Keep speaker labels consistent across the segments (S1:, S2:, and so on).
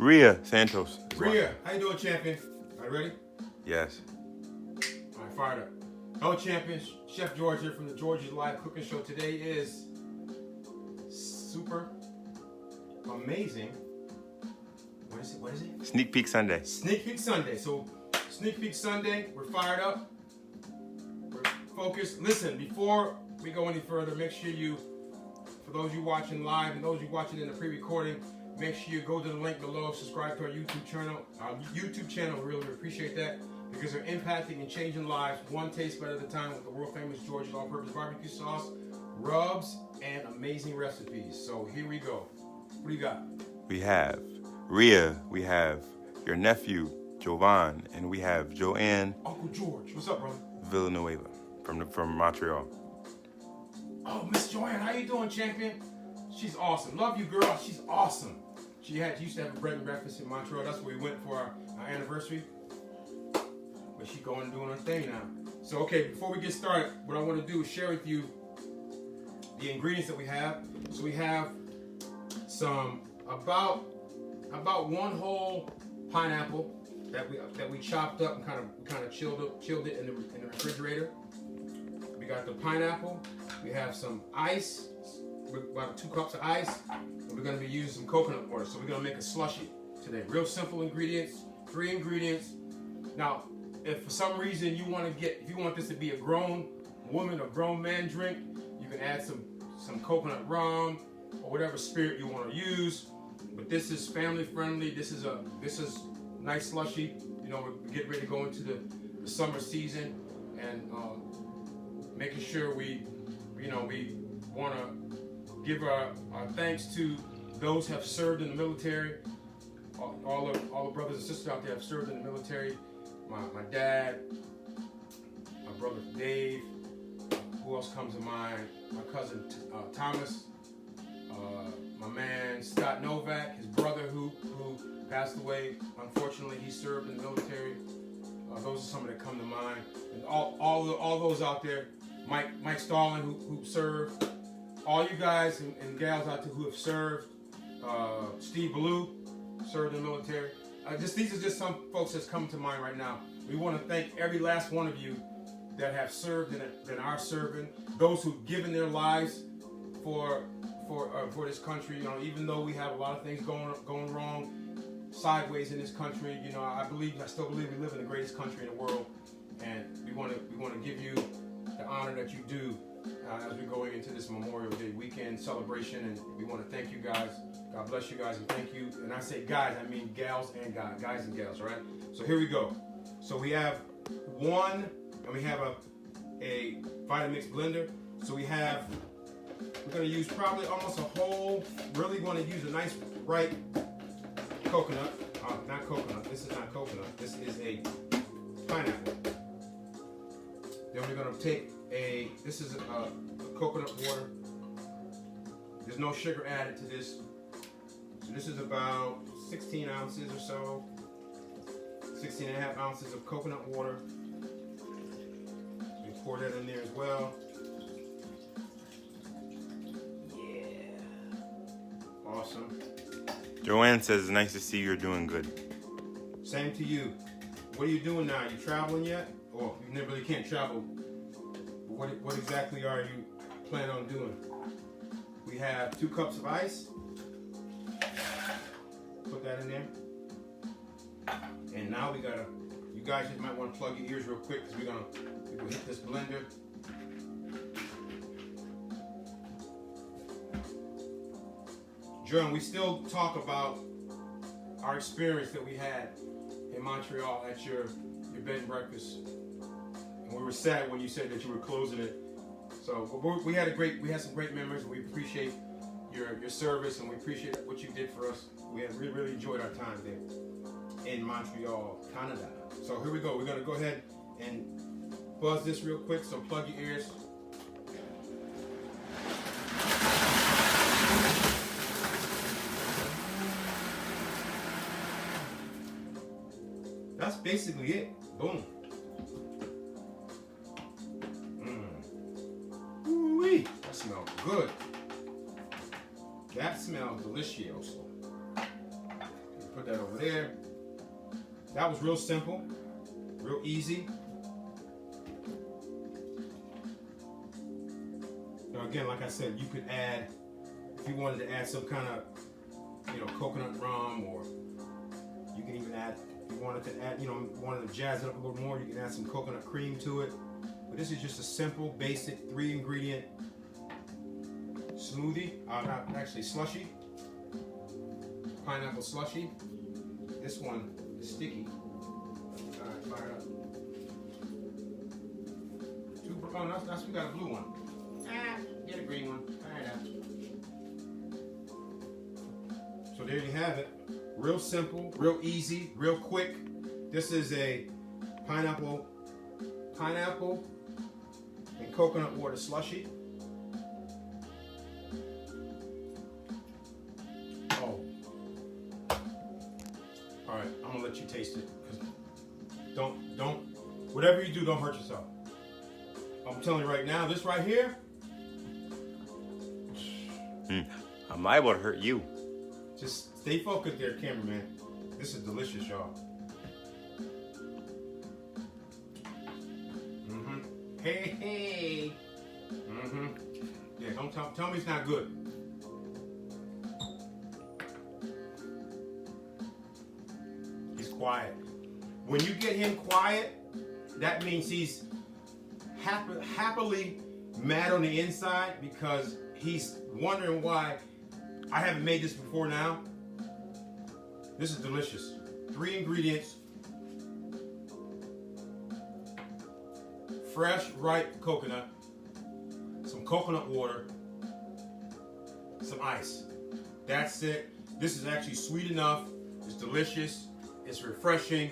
S1: Rhea Santos.
S2: Rhea, how you doing, champion? Are you ready?
S1: Yes.
S2: All right, fired up. Hello, champions. Chef George here from the George's Live Cooking Show. Today is super amazing. What is it?
S1: Sneak Peek Sunday.
S2: Sneak Peek Sunday. So, Sneak Peek Sunday, we're fired up. We're focused. Listen, before we go any further, make sure you, for those you watching live and those you watching in the pre-recording, make sure you go to the link below, subscribe to our YouTube channel. We really appreciate that because they're impacting and changing lives one taste bite at a time with the world famous George's all-purpose barbecue sauce, rubs, and amazing recipes. So here we go. What do you got?
S1: We have Rhea, we have your nephew, Jovan, and we have Joanne.
S2: Uncle George. What's up, brother?
S1: Villanueva from Montreal.
S2: Oh, Miss Joanne, how you doing, champion? She's awesome. Love you, girl. She's awesome. She used to have a bread and breakfast in Montreal. That's where we went for our anniversary. But she's going and doing her thing now. So, okay, before we get started, what I want to do is share with you the ingredients that we have. So we have some about one whole pineapple that we chopped up and kind of chilled it in the refrigerator. We got the pineapple. We have some ice, about 2 cups of ice, and we're going to be using some coconut water. So we're going to make a slushie today. Real simple ingredients, 3 ingredients. Now, if for some reason if you want this to be a grown woman or grown man drink, you can add some coconut rum or whatever spirit you want to use. But this is family friendly. This is nice slushie. You know, we're getting ready to go into the summer season, and making sure we want to give our thanks to those who have served in the military. All the brothers and sisters out there have served in the military. My dad, my brother Dave. Who else comes to mind? My cousin Thomas. My man Scott Novak, his brother who passed away. Unfortunately, he served in the military. Those are some that come to mind. And all those out there. Mike Stalling who served. All you guys and gals out there who have served. Steve Ballou served in the military. These are just some folks that's come to mind right now. We want to thank every last one of you that have served and are serving. Those who've given their lives for this country. You know, even though we have a lot of things going wrong sideways in this country, you know, I still believe we live in the greatest country in the world, and we want to give you the honor that you do as we're going into this Memorial Day weekend celebration. And we want to thank you guys. God bless you guys, and thank you. And I say guys, I mean gals and guys and gals. All right. So here we go. So we have we have a Vitamix blender. So we're going to use probably almost a whole. Really want to use a nice ripe coconut. Not coconut. This is not coconut. This is a pineapple. Then we're going to take this is a coconut water. There's no sugar added to this. So this is about 16 ounces or so. 16 and a half ounces of coconut water. We pour that in there as well. Yeah. Awesome.
S1: Joanne says it's nice to see you're doing good.
S2: Same to you. What are you doing now? You traveling yet? Or you never really can't travel. But what exactly are you planning on doing? We have 2 cups of ice. Put that in there. And now you guys just might want to plug your ears real quick because we're gonna hit this blender. John, we still talk about our experience that we had in Montreal at your bed and breakfast, and we were sad when you said that you were closing it. So we had some great memories. We appreciate your service, and we appreciate what you did for us. We really enjoyed our time there in Montreal, Canada. So here we go. We're gonna go ahead and buzz this real quick. So plug your ears. That's basically it. Boom. Ooh-wee. That smells good. That smells delicioso. Put that over there. That was real simple, real easy. Now again, like I said, you could add, if you wanted to add some kind of, coconut rum, or you can even add, if you wanted to add, wanted to jazz it up a little more, you can add some coconut cream to it. But this is just a simple, basic 3-ingredient smoothie, not actually slushie, pineapple slushie. This one is sticky. All right, fire it up. Oh, that's we got a blue one. Get a green one. Fire it up. So there you have it. Real simple, real easy, real quick. This is a pineapple and coconut water slushie. Oh. All right, I'm gonna let you taste it. Don't, whatever you do, don't hurt yourself. I'm telling you right now, this right here.
S1: I'm liable to hurt you.
S2: Just stay focused there, cameraman. This is delicious, y'all. Hey. Yeah, don't tell me it's not good. He's quiet. When you get him quiet, that means he's happily mad on the inside, because he's wondering why I haven't made this before now. This is delicious. 3 ingredients. Fresh, ripe coconut, some coconut water, some ice. That's it. This is actually sweet enough. It's delicious. It's refreshing.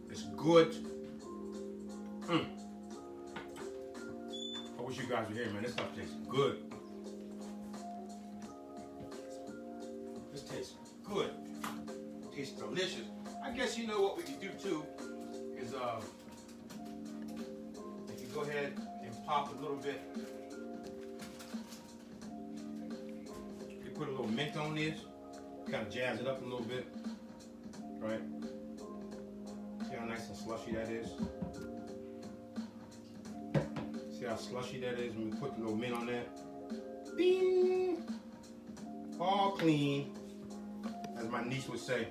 S2: It's good. I wish you guys were here, man. This stuff tastes good. This tastes good. It tastes delicious. I guess you know what we can do too is go ahead and pop a little bit. You put a little mint on this, kind of jazz it up a little bit, right? See how nice and slushy that is? See how slushy that is when we put the little mint on that? Bing! All clean, as my niece would say.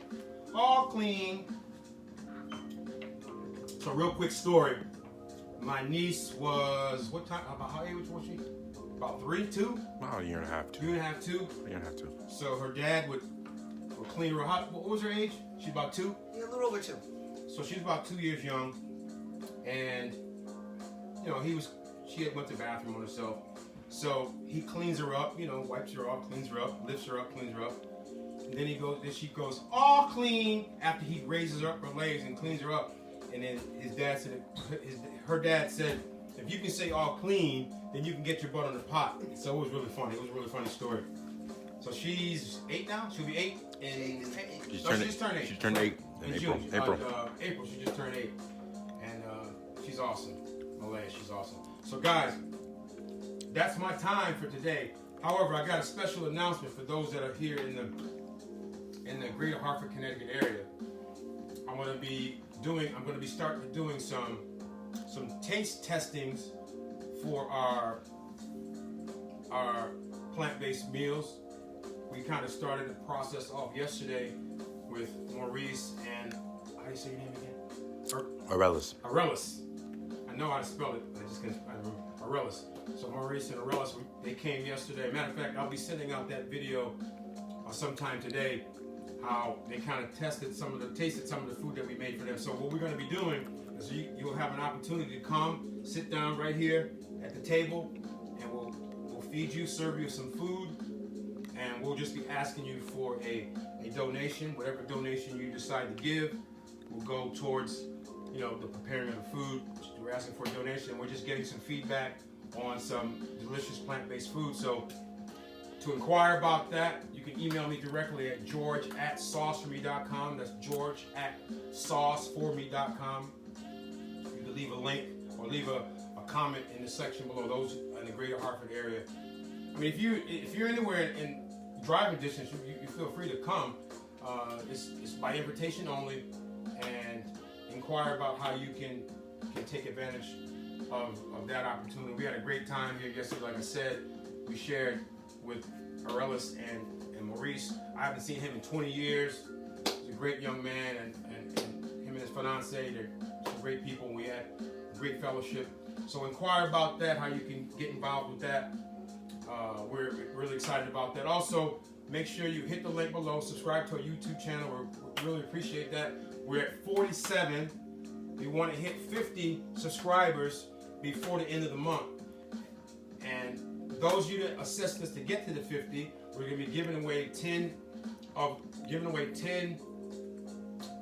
S2: All clean. So real quick story. My niece was, about how age was she? About 3, 2?
S1: About a year and a half, 2.
S2: Year and a half, 2?
S1: A year and a half, 2.
S2: So her dad would clean her out. What was her age? She's about 2?
S3: Yeah, a little over 2.
S2: So she's about 2 years young. And, she had went to the bathroom on herself. So he cleans her up, wipes her off, cleans her up, lifts her up, cleans her up. And then she goes all clean after he raises up her legs and cleans her up. And then her dad said, if you can say all clean, then you can get your butt on the pot. So it was really funny. It was a really funny story. So she's 8 now. She'll be 8 in.
S1: She
S2: just turned 8.
S1: She turned 8 in April.
S2: April. She just turned 8, and she's awesome. Malay, she's awesome. So guys, that's my time for today. However, I got a special announcement for those that are here in the Greater Hartford, Connecticut area. I'm going to be starting doing some taste testings for our plant-based meals. We kind of started the process off yesterday with Maurice and, how do you say your name again?
S1: Aurelius.
S2: Aurelius. I know how to spell it, but I remember Aurelius. So Maurice and Aurelius, they came yesterday. Matter of fact, I'll be sending out that video sometime today, how they kind of tasted some of the food that we made for them. So what we're going to be doing is you'll have an opportunity to come, sit down right here at the table, and we'll feed you, serve you some food, and we'll just be asking you for a donation. Whatever donation you decide to give will go towards the preparing of the food. We're asking for a donation, and we're just getting some feedback on some delicious plant-based food. So to inquire about that, you can email me directly at george@sauceforme.com. That's george@sauceforme.com. You can leave a link or leave a comment in the section below, those in the Greater Hartford area. I mean, if you're anywhere in driving distance, you feel free to come. It's by invitation only, and inquire about how you can take advantage of that opportunity. We had a great time here yesterday. Like I said, we shared with Aurelis and Maurice. I haven't seen him in 20 years. He's a great young man, and him and his fiance, they're some great people. We had a great fellowship. So inquire about that, how you can get involved with that. We're really excited about that. Also, make sure you hit the link below, subscribe to our YouTube channel. We really appreciate that. We're at 47. We want to hit 50 subscribers before the end of the month. And those of you that assist us to get to the 50, we're going to be giving away 10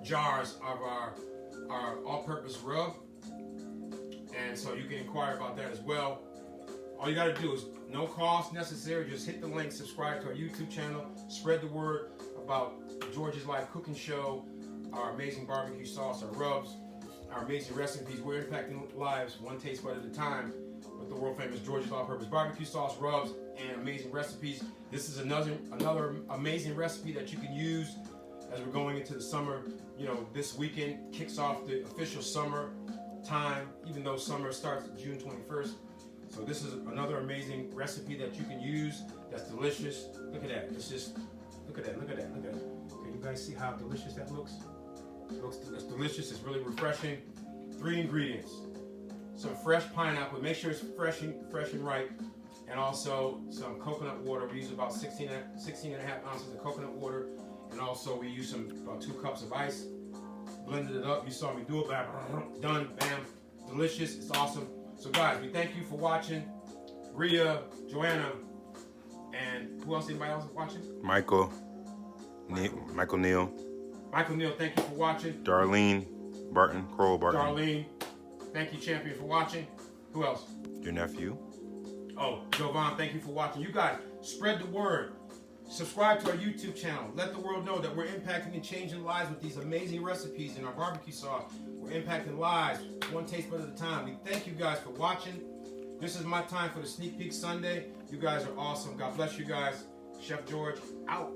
S2: jars of our all-purpose rub. And so you can inquire about that as well. All you got to do is no cost necessary. Just hit the link, subscribe to our YouTube channel, spread the word about George's Live Cooking Show, our amazing barbecue sauce, our rubs, our amazing recipes. We're impacting lives one taste bud at a time with the world famous George's All-Purpose Barbecue Sauce, rubs, and amazing recipes. This is another amazing recipe that you can use as we're going into the summer. You know, this weekend kicks off the official summer time, even though summer starts June 21st. So this is another amazing recipe that you can use that's delicious. Look at that. It's just, look at that. Can you guys see how delicious that looks? It's delicious. It's really refreshing. 3 ingredients. Some fresh pineapple. Make sure it's fresh and ripe. And also some coconut water. We use about 16 and a half ounces of coconut water. And also we use about 2 cups of ice. Blended it up. You saw me do it. Done. Bam. Delicious. It's awesome. So guys, we thank you for watching. Rhea, Joanna, and who else? Anybody else watching?
S1: Michael Neal.
S2: Michael Neal, thank you for watching.
S1: Darlene Barton, Crowell Barton.
S2: Darlene, thank you, champion, for watching. Who else?
S1: Your nephew.
S2: Oh, Jovan, thank you for watching. You guys, spread the word. Subscribe to our YouTube channel. Let the world know that we're impacting and changing lives with these amazing recipes in our barbecue sauce. We're impacting lives one taste bud at a time. We thank you guys for watching. This is my time for the Sneak Peek Sunday. You guys are awesome. God bless you guys. Chef George, out.